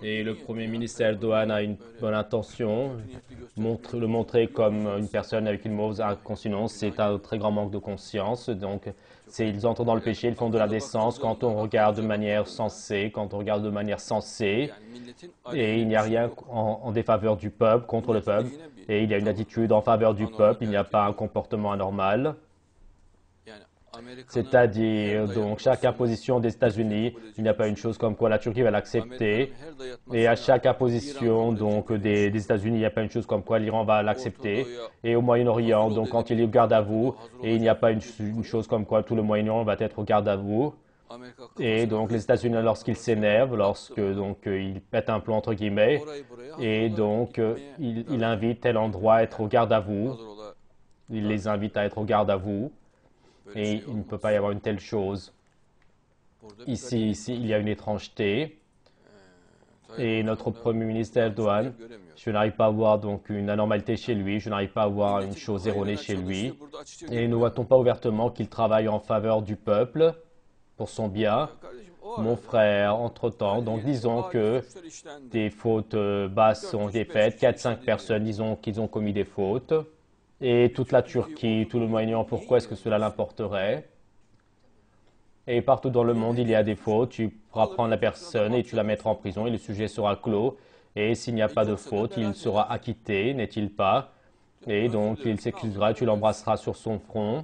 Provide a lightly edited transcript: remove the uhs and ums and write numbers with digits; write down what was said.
Et le Premier ministre Erdogan a une bonne intention. Le montrer comme une personne avec une mauvaise conscience, c'est un très grand manque de conscience. Donc, ils entrent dans le péché, ils font de la décence quand on regarde de manière sensée, quand on regarde de manière sensée. Et il n'y a rien en défaveur du peuple, contre le peuple. Et il y a une attitude en faveur du peuple, il n'y a pas un comportement anormal. C'est-à-dire, donc, chaque imposition des États-Unis, il n'y a pas une chose comme quoi la Turquie va l'accepter. Et à chaque imposition donc, des États-Unis, il n'y a pas une chose comme quoi l'Iran va l'accepter. Et au Moyen-Orient, donc, quand il est au garde à vous, et il n'y a pas une chose comme quoi tout le Moyen-Orient va être au garde à vous. Et donc, les États-Unis, lorsqu'ils s'énervent, lorsque donc, ils pètent un plomb, entre guillemets, et donc, ils invitent tel endroit à être au garde à vous. Ils les invitent à être au garde à vous. Et il ne peut pas y avoir une telle chose. Ici, il y a une étrangeté. Et notre Premier ministre Erdogan, je n'arrive pas à voir donc une anormalité chez lui, je n'arrive pas à voir une chose erronée chez lui. Et ne voit-on pas ouvertement qu'il travaille en faveur du peuple, pour son bien? Mon frère, entre-temps, donc disons que des fautes basses ont été faites, 4-5 personnes disons qu'ils ont commis des fautes. Et toute la Turquie, tout le Moyen-Orient, pourquoi est-ce que cela l'importerait? Et partout dans le monde, il y a des fautes. Tu pourras prendre la personne et tu la mettras en prison et le sujet sera clos. Et s'il n'y a pas de faute, il sera acquitté, n'est-il pas? Et donc, il s'excusera, tu l'embrasseras sur son front.